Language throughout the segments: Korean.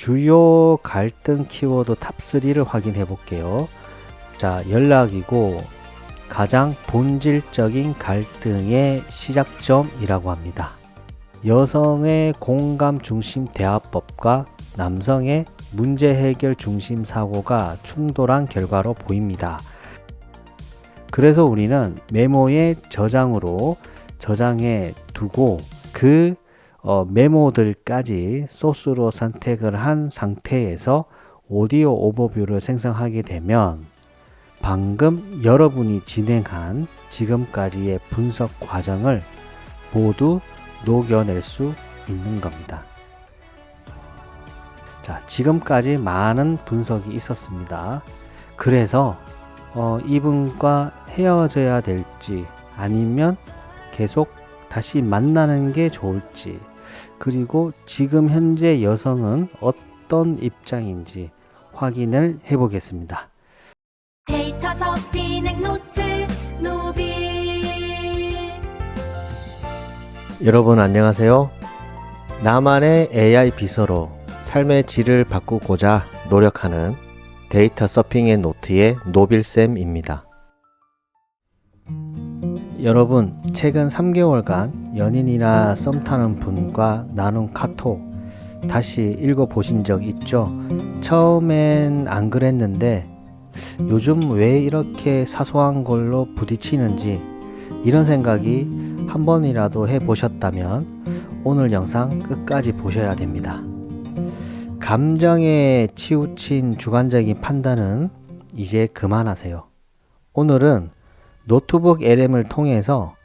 주요 갈등 키워드 탑3를 확인해 볼게요. 자, 연락이고 가장 본질적인 갈등의 시작점이라고 합니다. 여성의 공감 중심 대화법과 남성의 문제 해결 중심 사고가 충돌한 결과로 보입니다. 그래서 우리는 메모의 저장으로 저장해 두고 그 메모들까지 소스로 선택을 한 상태에서 오디오 오버뷰를 생성하게 되면 방금 여러분이 진행한 지금까지의 분석 과정을 모두 녹여낼 수 있는 겁니다. 자, 지금까지 많은 분석이 있었습니다. 그래서 이분과 헤어져야 될지 아니면 계속 다시 만나는 게 좋을지, 그리고 지금 현재 여성은 어떤 입장인지 확인을 해 보겠습니다. 데이터 서피넥 노트 노빌. 여러분 안녕하세요. 나만의 AI 비서로 삶의 질을 바꾸고자 노력하는 데이터 서핑의 노트의 노빌쌤입니다. 여러분, 최근 3개월간 연인이나 썸 타는 분과 나눈 카톡 다시 읽어보신 적 있죠? 처음엔 안 그랬는데 요즘 왜 이렇게 사소한 걸로 부딪히는지 이런 생각이 한 번이라도 해보셨다면 오늘 영상 끝까지 보셔야 됩니다. 감정에 치우친 주관적인 판단은 이제 그만하세요. 오늘은 노트북 LM을 통해서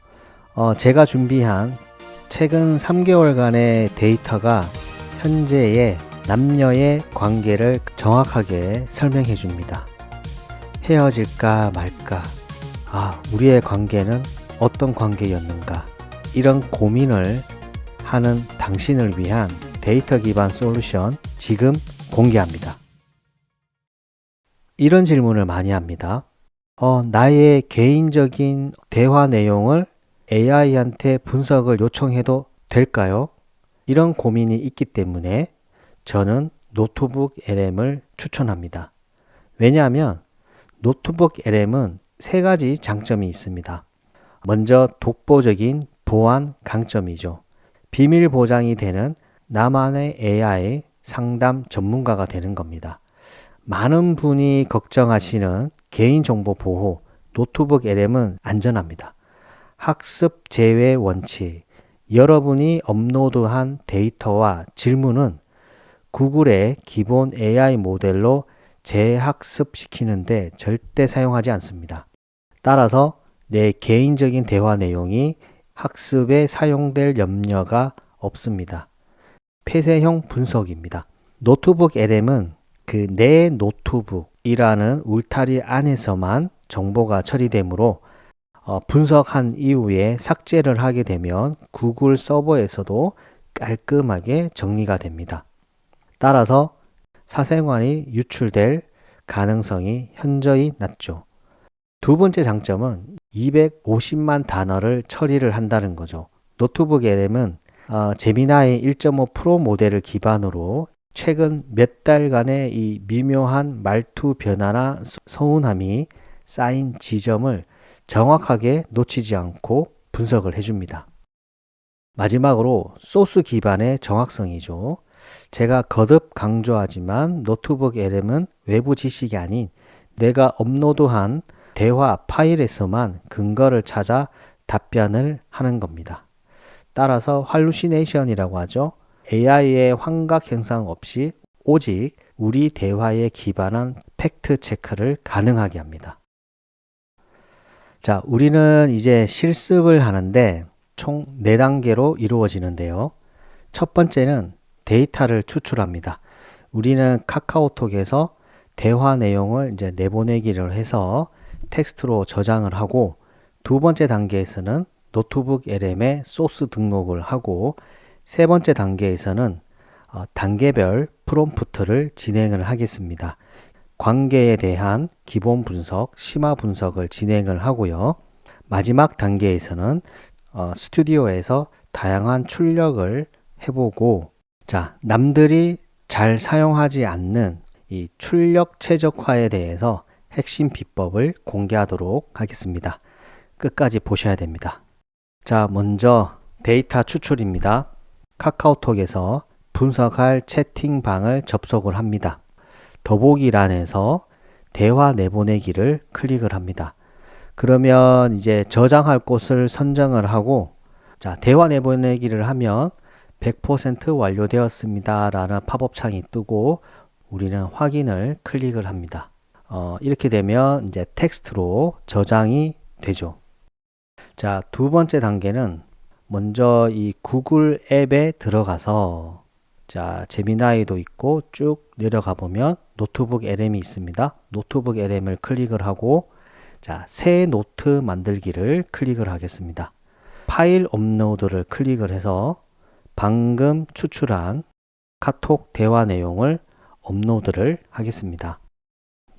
제가 준비한 최근 3개월간의 데이터가 현재의 남녀의 관계를 정확하게 설명해 줍니다. 헤어질까 말까, 우리의 관계는 어떤 관계였는가, 이런 고민을 하는 당신을 위한 데이터 기반 솔루션 지금 공개합니다. 이런 질문을 많이 합니다. 나의 개인적인 대화 내용을 AI한테 분석을 요청해도 될까요? 이런 고민이 있기 때문에 저는 노트북 LM을 추천합니다. 왜냐하면 노트북 LM은 3가지 장점이 있습니다. 먼저 독보적인 보안 강점이죠. 비밀 보장이 되는 나만의 AI 상담 전문가가 되는 겁니다. 많은 분이 걱정하시는 개인정보 보호, 노트북 LM은 안전합니다. 학습 제외 원칙, 여러분이 업로드한 데이터와 질문은 구글의 기본 AI 모델로 재학습시키는데 절대 사용하지 않습니다. 따라서 내 개인적인 대화 내용이 학습에 사용될 염려가 없습니다. 폐쇄형 분석입니다. 노트북 LM은 그 내 노트북이라는 울타리 안에서만 정보가 처리되므로 분석한 이후에 삭제를 하게 되면 구글 서버에서도 깔끔하게 정리가 됩니다. 따라서 사생활이 유출될 가능성이 현저히 낮죠. 두 번째 장점은 250만 단어를 처리를 한다는 거죠. 노트북 LM은 제미나이 1.5 프로 모델을 기반으로 최근 몇 달간의 이 미묘한 말투 변화나 서운함이 쌓인 지점을 정확하게 놓치지 않고 분석을 해줍니다. 마지막으로 소스 기반의 정확성이죠. 제가 거듭 강조하지만 노트북 LM은 외부 지식이 아닌 내가 업로드한 대화 파일에서만 근거를 찾아 답변을 하는 겁니다. 따라서 할루시네이션이라고 하죠. AI의 환각 현상 없이 오직 우리 대화에 기반한 팩트 체크를 가능하게 합니다. 자, 우리는 이제 실습을 하는데 총 4단계로 이루어지는데요. 첫 번째는 데이터를 추출합니다. 우리는 카카오톡에서 대화 내용을 이제 내보내기를 해서 텍스트로 저장을 하고, 두 번째 단계에서는 노트북 LM에 소스 등록을 하고, 세 번째 단계에서는 단계별 프롬프트를 진행을 하겠습니다. 관계에 대한 기본 분석, 심화 분석을 진행을 하고요. 마지막 단계에서는 스튜디오에서 다양한 출력을 해보고, 자, 남들이 잘 사용하지 않는 이 출력 최적화에 대해서 핵심 비법을 공개하도록 하겠습니다. 끝까지 보셔야 됩니다. 자, 먼저 데이터 추출입니다. 카카오톡에서 분석할 채팅방을 접속을 합니다. 더보기란에서 대화 내보내기를 클릭을 합니다. 그러면 이제 저장할 곳을 선정을 하고, 자, 대화 내보내기를 하면 100% 완료되었습니다 라는 팝업 창이 뜨고 우리는 확인을 클릭을 합니다. 이렇게 되면 이제 텍스트로 저장이 되죠. 자, 두 번째 단계는 먼저 이 구글 앱에 들어가서, 자, 제미나이도 있고 쭉 내려가 보면 노트북 LM이 있습니다. 노트북 LM을 클릭을 하고, 자, 새 노트 만들기를 클릭을 하겠습니다. 파일 업로드를 클릭을 해서 방금 추출한 카톡 대화 내용을 업로드를 하겠습니다.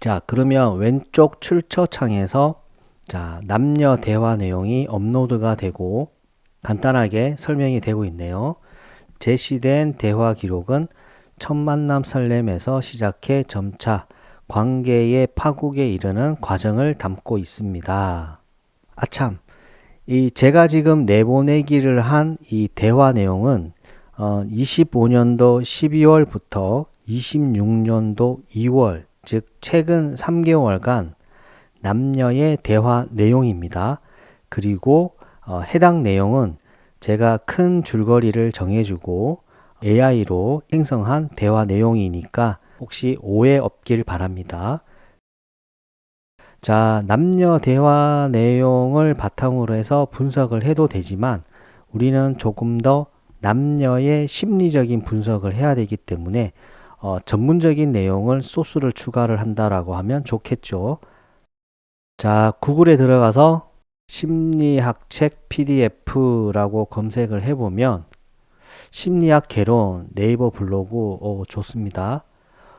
자, 그러면 왼쪽 출처 창에서, 자, 남녀 대화 내용이 업로드가 되고 간단하게 설명이 되고 있네요. 제시된 대화 기록은 첫 만남 설렘에서 시작해 점차 관계의 파국에 이르는 과정을 담고 있습니다. 아참, 제가 지금 내보내기를 한 이 대화 내용은 25년도 12월부터 26년도 2월, 즉 최근 3개월간 남녀의 대화 내용입니다. 그리고 해당 내용은 제가 큰 줄거리를 정해주고 AI로 생성한 대화 내용이니까 혹시 오해 없길 바랍니다. 자, 남녀 대화 내용을 바탕으로 해서 분석을 해도 되지만 우리는 조금 더 남녀의 심리적인 분석을 해야 되기 때문에 전문적인 내용을 소스를 추가를 한다라고 하면 좋겠죠. 자, 구글에 들어가서 심리학책 PDF라고 검색을 해보면 심리학 개론 네이버 블로그 좋습니다.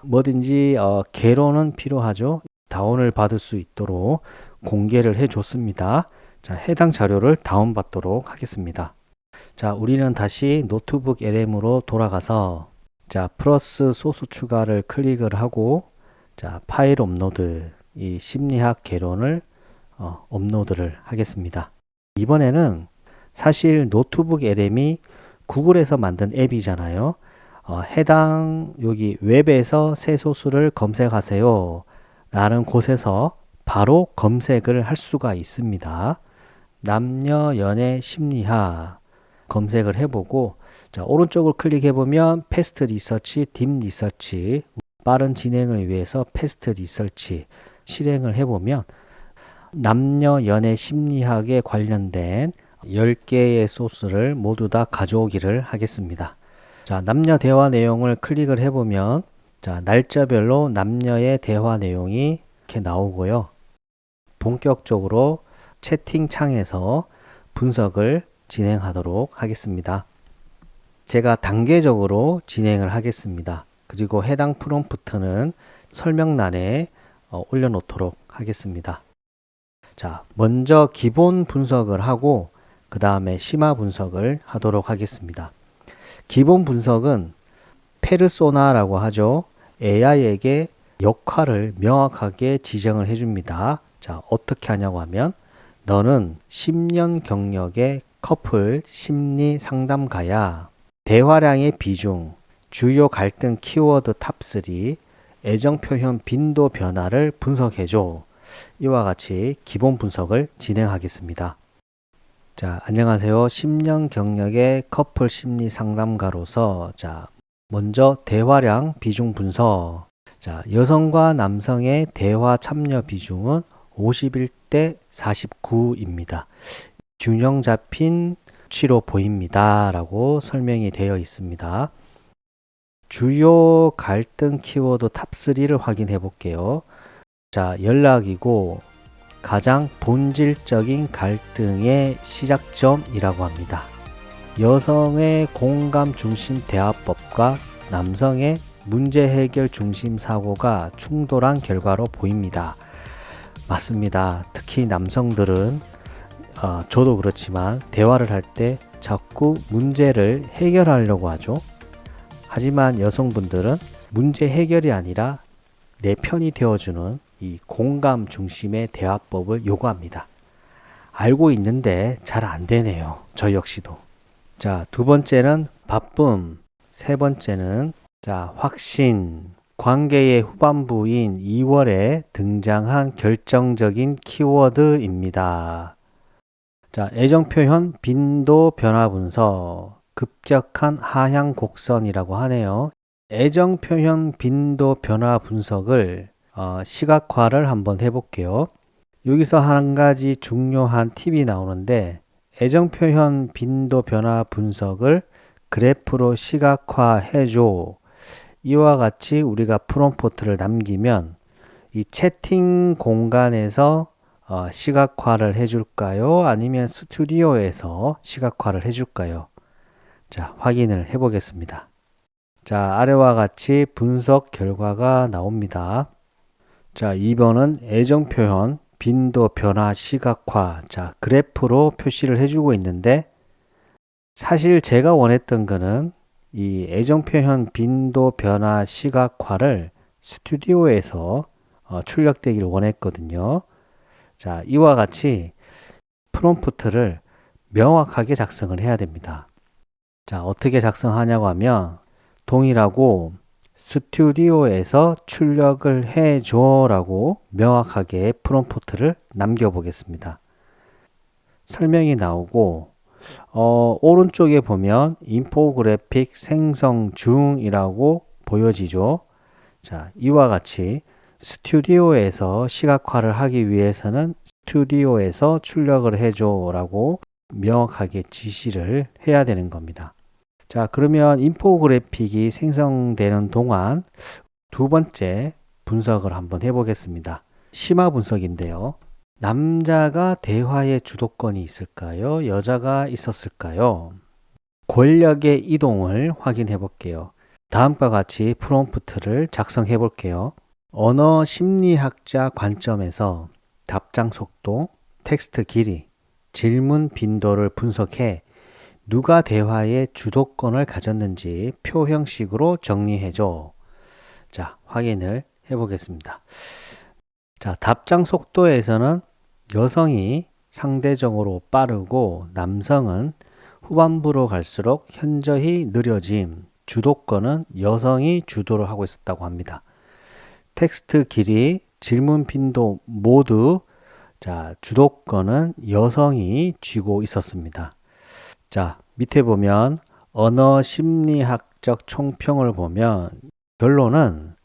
뭐든지 개론은 필요하죠. 다운을 받을 수 있도록 공개를 해줬습니다. 자, 해당 자료를 다운받도록 하겠습니다. 자, 우리는 다시 노트북 LM으로 돌아가서, 자, 플러스 소스 추가를 클릭을 하고, 자, 파일 업로드, 이 심리학 개론을 업로드를 하겠습니다. 이번에는 사실 노트북 LM이 구글에서 만든 앱이잖아요. 해당 여기 웹에서 새 소스를 검색하세요 라는 곳에서 바로 검색을 할 수가 있습니다. 남녀 연애 심리학 검색을 해보고, 자, 오른쪽을 클릭해보면 패스트 리서치, 딥 리서치, 빠른 진행을 위해서 패스트 리서치 실행을 해보면 남녀 연애 심리학에 관련된 10개의 소스를 모두 다 가져오기를 하겠습니다. 자, 남녀 대화 내용을 클릭을 해보면, 자, 날짜별로 남녀의 대화 내용이 이렇게 나오고요. 본격적으로 채팅창에서 분석을 진행하도록 하겠습니다. 제가 단계적으로 진행을 하겠습니다. 그리고 해당 프롬프트는 설명란에 올려놓도록 하겠습니다. 자, 먼저 기본 분석을 하고 그 다음에 심화 분석을 하도록 하겠습니다. 기본 분석은 페르소나라고 하죠. AI에게 역할을 명확하게 지정을 해줍니다. 자, 어떻게 하냐고 하면, 너는 10년 경력의 커플 심리 상담가야. 대화량의 비중, 주요 갈등 키워드 탑3, 애정 표현 빈도 변화를 분석해줘. 이와 같이 기본 분석을 진행하겠습니다. 자, 안녕하세요. 10년 경력의 커플 심리 상담가로서, 자, 먼저 대화량 비중 분석. 자, 여성과 남성의 대화 참여 비중은 51대 49입니다. 균형 잡힌 수치로 보입니다 라고 설명이 되어 있습니다. 주요 갈등 키워드 탑3를 확인해 볼게요. 자, 연락이고 가장 본질적인 갈등의 시작점이라고 합니다. 여성의 공감 중심 대화법과 남성의 문제 해결 중심 사고가 충돌한 결과로 보입니다. 맞습니다. 특히 남성들은 저도 그렇지만 대화를 할 때 자꾸 문제를 해결하려고 하죠. 하지만 여성분들은 문제 해결이 아니라 내 편이 되어주는 이 공감 중심의 대화법을 요구합니다. 알고 있는데 잘 안 되네요. 저 역시도. 자, 두 번째는 바쁨. 세 번째는 확신. 관계의 후반부인 2월에 등장한 결정적인 키워드입니다. 자, 애정 표현 빈도 변화 분석. 급격한 하향 곡선이라고 하네요. 애정 표현 빈도 변화 분석을 시각화를 한번 해볼게요. 여기서 한 가지 중요한 팁이 나오는데 애정 표현 빈도 변화 분석을 그래프로 시각화해줘. 이와 같이 우리가 프롬프트를 남기면 이 채팅 공간에서 시각화를 해줄까요? 아니면 스튜디오에서 시각화를 해줄까요? 자, 확인을 해보겠습니다. 자, 아래와 같이 분석 결과가 나옵니다. 자, 2번은 애정 표현 빈도 변화 시각화. 자, 그래프로 표시를 해주고 있는데 사실 제가 원했던 거는 이 애정 표현 빈도 변화 시각화를 스튜디오에서 출력되기를 원했거든요. 자, 이와 같이 프롬프트를 명확하게 작성을 해야 됩니다. 자, 어떻게 작성하냐고 하면 동일하고 스튜디오에서 출력을 해줘 라고 명확하게 프롬프트를 남겨보겠습니다. 설명이 나오고 오른쪽에 보면 인포그래픽 생성 중이라고 보여지죠. 자, 이와 같이 스튜디오에서 시각화를 하기 위해서는 스튜디오에서 출력을 해줘 라고 명확하게 지시를 해야 되는 겁니다. 자, 그러면 인포그래픽이 생성되는 동안 두 번째 분석을 한번 해보겠습니다. 심화 분석인데요. 남자가 대화의 주도권이 있을까요? 여자가 있었을까요? 권력의 이동을 확인해 볼게요. 다음과 같이 프롬프트를 작성해 볼게요. 언어 심리학자 관점에서 답장 속도, 텍스트 길이, 질문 빈도를 분석해 누가 대화의 주도권을 가졌는지 표 형식으로 정리해줘. 자, 확인을 해보겠습니다. 자, 답장 속도에서는 여성이 상대적으로 빠르고 남성은 후반부로 갈수록 현저히 느려짐, 주도권은 여성이 주도를 하고 있었다고 합니다. 텍스트 길이, 질문 빈도 모두 주도권은 여성이 쥐고 있었습니다. 자, 밑에 보면 언어 심리학적 총평을 보면 결론은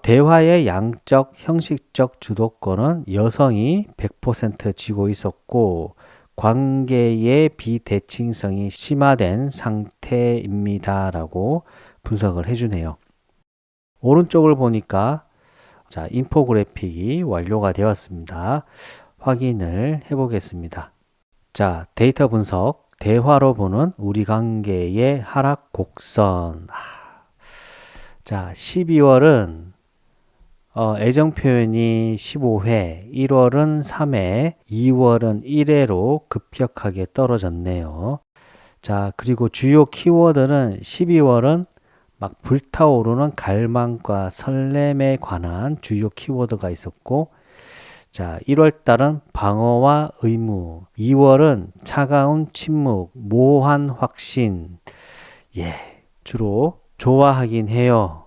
대화의 양적 형식적 주도권은 여성이 100% 쥐고 있었고 관계의 비대칭성이 심화된 상태입니다 라고 분석을 해주네요. 오른쪽을 보니까 인포그래픽이 완료가 되었습니다. 확인을 해보겠습니다. 자, 데이터 분석, 대화로 보는 우리 관계의 하락 곡선. 자, 12월은 애정 표현이 15회, 1월은 3회, 2월은 1회로 급격하게 떨어졌네요. 자, 그리고 주요 키워드는 12월은 막 불타오르는 갈망과 설렘에 관한 주요 키워드가 있었고, 자, 1월 달은 방어와 의무, 2월은 차가운 침묵, 모호한 확신. 주로 좋아하긴 해요.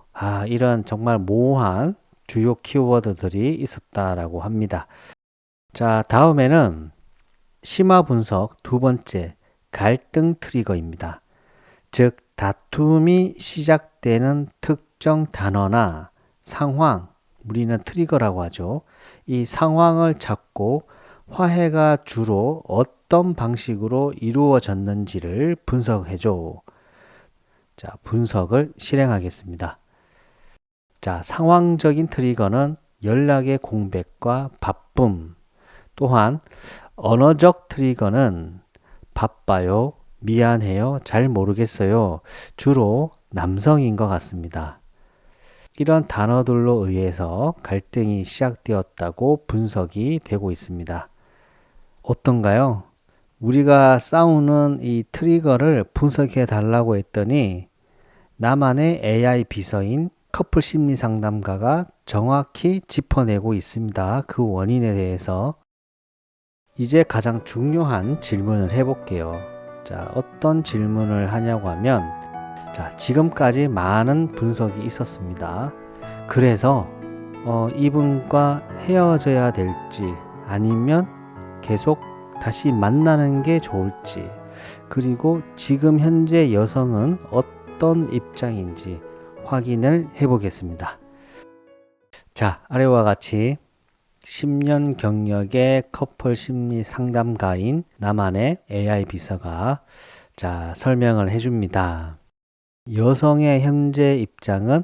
이런 정말 모호한 주요 키워드들이 있었다라고 합니다. 자, 다음에는 심화 분석 두 번째, 갈등 트리거입니다. 즉, 다툼이 시작되는 특정 단어나 상황, 우리는 트리거라고 하죠. 이 상황을 찾고 화해가 주로 어떤 방식으로 이루어졌는지를 분석해줘. 자, 분석을 실행하겠습니다. 자, 상황적인 트리거는 연락의 공백과 바쁨, 또한 언어적 트리거는 바빠요, 미안해요, 잘 모르겠어요. 주로 남성인 것 같습니다. 이런 단어들로 의해서 갈등이 시작되었다고 분석이 되고 있습니다. 어떤가요? 우리가 싸우는 이 트리거를 분석해 달라고 했더니 나만의 AI 비서인 커플 심리 상담가가 정확히 짚어내고 있습니다. 그 원인에 대해서. 이제 가장 중요한 질문을 해볼게요. 자, 어떤 질문을 하냐고 하면, 자, 지금까지 많은 분석이 있었습니다. 그래서 이분과 헤어져야 될지 아니면 계속 다시 만나는 게 좋을지, 그리고 지금 현재 여성은 어떤 입장인지 확인을 해보겠습니다. 자, 아래와 같이 10년 경력의 커플 심리 상담가인 나만의 AI 비서가 자, 설명을 해줍니다. 여성의 현재 입장은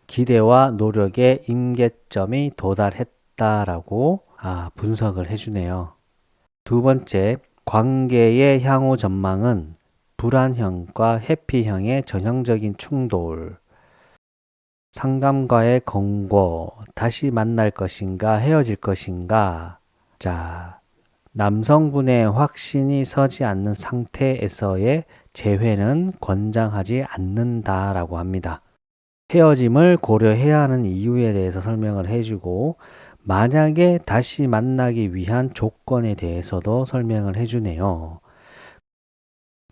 기대와 노력의 임계점이 도달했다라고 분석을 해주네요. 두 번째, 관계의 향후 전망은 불안형과 해피형의 전형적인 충돌. 상담가의 권고, 다시 만날 것인가, 헤어질 것인가. 자, 남성분의 확신이 서지 않는 상태에서의 재회는 권장하지 않는다라고 합니다. 헤어짐을 고려해야 하는 이유에 대해서 설명을 해주고, 만약에 다시 만나기 위한 조건에 대해서도 설명을 해주네요.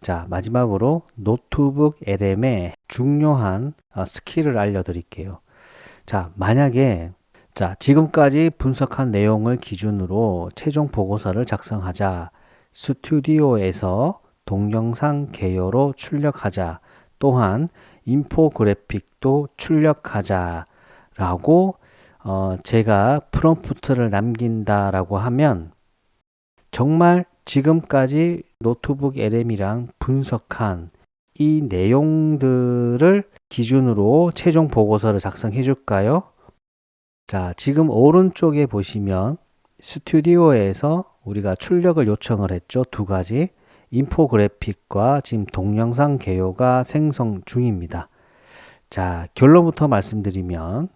자, 마지막으로 노트북 LM의 중요한 스킬을 알려드릴게요. 자, 만약에 지금까지 분석한 내용을 기준으로 최종 보고서를 작성하자, 스튜디오에서 동영상 개요로 출력하자, 또한 인포그래픽도 출력하자 라고 제가 프롬프트를 남긴다라고 하면, 정말 지금까지 노트북 LM이랑 분석한 이 내용들을 기준으로 최종 보고서를 작성해 줄까요? 자, 지금 오른쪽에 보시면 스튜디오에서 우리가 출력을 요청을 했죠. 두 가지. 인포그래픽과 지금 동영상 개요가 생성 중입니다. 자, 결론부터 말씀드리면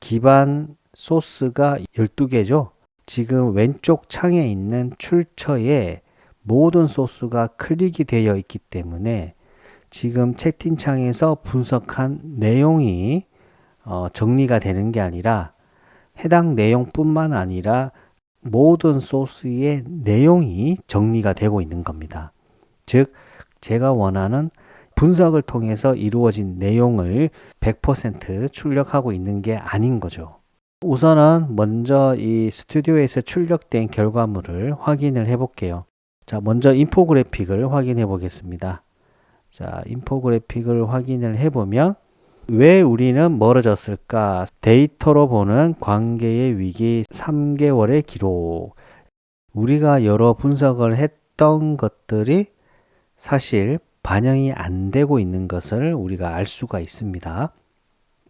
기반 소스가 12개죠. 지금 왼쪽 창에 있는 출처에 모든 소스가 클릭이 되어 있기 때문에 지금 채팅창에서 분석한 내용이 정리가 되는 게 아니라 해당 내용뿐만 아니라 모든 소스의 내용이 정리가 되고 있는 겁니다. 즉, 제가 원하는 분석을 통해서 이루어진 내용을 100% 출력하고 있는 게 아닌 거죠. 우선은 먼저 이 스튜디오에서 출력된 결과물을 확인을 해 볼게요. 자, 먼저 인포그래픽을 확인해 보겠습니다. 자, 인포그래픽을 확인을 해 보면 왜 우리는 멀어졌을까? 데이터로 보는 관계의 위기 3개월의 기록. 우리가 여러 분석을 했던 것들이 사실 반영이 안 되고 있는 것을 우리가 알 수가 있습니다.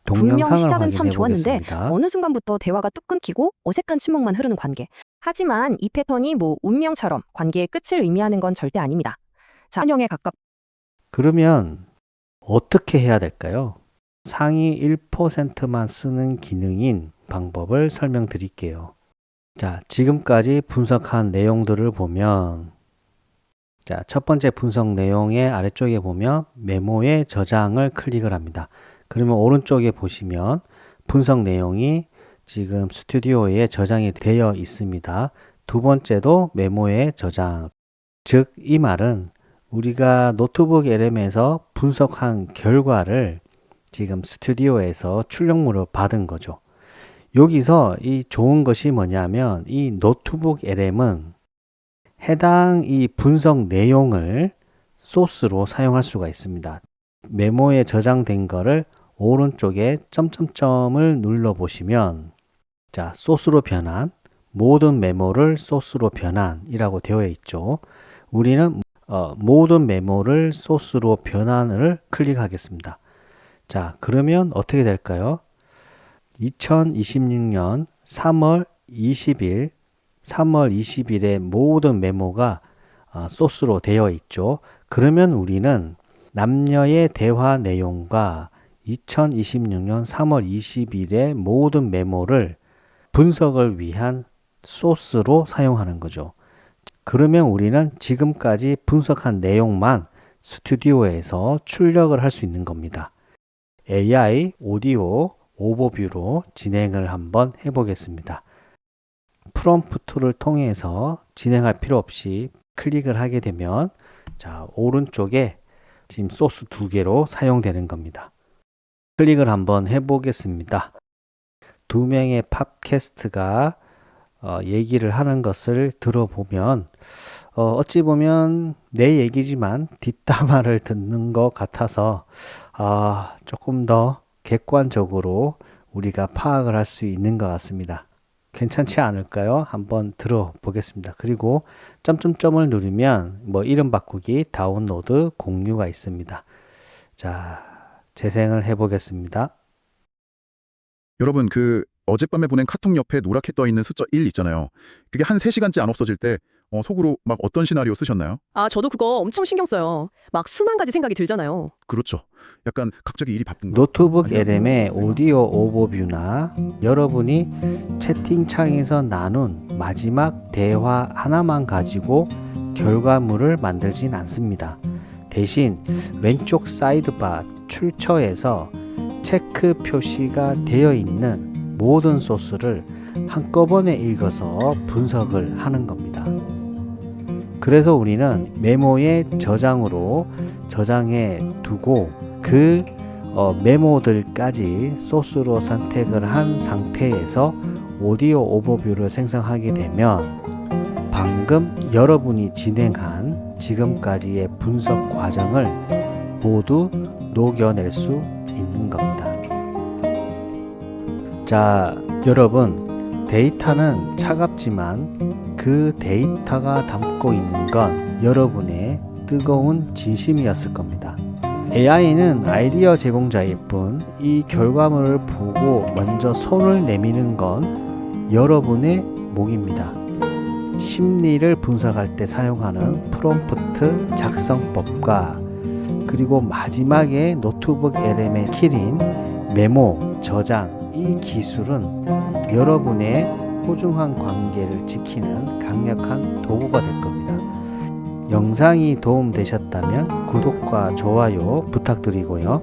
분명 동영상을 시작은 참 확인해 좋았는데 보겠습니다. 어느 순간부터 대화가 뚝 끊기고 어색한 침묵만 흐르는 관계. 하지만 이 패턴이 운명처럼 관계의 끝을 의미하는 건 절대 아닙니다. 자, 한형에 가깝. 그러면 어떻게 해야 될까요? 상위 1%만 쓰는 기능인 방법을 설명드릴게요. 자, 지금까지 분석한 내용들을 보면, 자, 첫 번째 분석 내용의 아래쪽에 보면 메모의 저장을 클릭을 합니다. 그러면 오른쪽에 보시면 분석 내용이 지금 스튜디오에 저장이 되어 있습니다. 두 번째도 메모의 저장. 즉, 이 말은 우리가 노트북 LM에서 분석한 결과를 지금 스튜디오에서 출력물을 받은 거죠. 여기서 이 좋은 것이 뭐냐면 이 노트북 LM은 해당 이 분석 내용을 소스로 사용할 수가 있습니다. 메모에 저장된 거를 오른쪽에 점점점을 눌러 보시면 자, 소스로 변환, 모든 메모를 소스로 변환이라고 되어 있죠. 우리는 모든 메모를 소스로 변환을 클릭하겠습니다. 자, 그러면 어떻게 될까요? 2026년 3월 20일에 모든 메모가 소스로 되어 있죠. 그러면 우리는 남녀의 대화 내용과 2026년 3월 20일의 모든 메모를 분석을 위한 소스로 사용하는 거죠. 그러면 우리는 지금까지 분석한 내용만 스튜디오에서 출력을 할 수 있는 겁니다. AI 오디오 오버뷰로 진행을 한번 해보겠습니다. 프롬프트를 통해서 진행할 필요 없이 클릭을 하게 되면 자, 오른쪽에 지금 소스 2개로 사용되는 겁니다. 클릭을 한번 해보겠습니다. 2명의 팟캐스트가 얘기를 하는 것을 들어보면 어찌 보면 내 얘기지만 뒷담화를 듣는 것 같아서 조금 더 객관적으로 우리가 파악을 할 수 있는 것 같습니다. 괜찮지 않을까요? 한번 들어보겠습니다. 그리고 점점점을 누르면 이름 바꾸기, 다운로드, 공유가 있습니다. 자, 재생을 해보겠습니다. 여러분, 어젯밤에 보낸 카톡 옆에 노랗게 떠 있는 숫자 1 있잖아요. 그게 한 3시간째 안 없어질 때 속으로 막 어떤 시나리오 쓰셨나요? 저도 그거 엄청 신경 써요. 막 수만 가지 생각이 들잖아요. 그렇죠. 약간 갑자기 일이 바쁜 거. 노트북 LM의 오디오 오버뷰나 여러분이 채팅창에서 나눈 마지막 대화 하나만 가지고 결과물을 만들진 않습니다. 대신 왼쪽 사이드바 출처에서 체크 표시가 되어 있는 모든 소스를 한꺼번에 읽어서 분석을 하는 겁니다. 그래서 우리는 메모의 저장으로 저장해 두고 그 메모들까지 소스로 선택을 한 상태에서 오디오 오버뷰를 생성하게 되면 방금 여러분이 진행한 지금까지의 분석 과정을 모두 녹여낼 수 있는 겁니다. 자, 여러분, 데이터는 차갑지만 그 데이터가 담고 있는 건 여러분의 뜨거운 진심이었을 겁니다. AI는 아이디어 제공자일 뿐 이 결과물을 보고 먼저 손을 내미는 건 여러분의 몫입니다. 심리를 분석할 때 사용하는 프롬프트 작성법과 그리고 마지막에 노트북 LM의 킬인 메모, 저장, 이 기술은 여러분의 소중한 관계를 지키는 강력한 도구가 될 겁니다. 영상이 도움되셨다면 구독과 좋아요 부탁드리고요.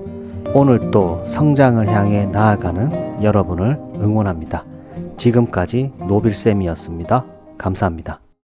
오늘 또 성장을 향해 나아가는 여러분을 응원합니다. 지금까지 노빌쌤이었습니다. 감사합니다.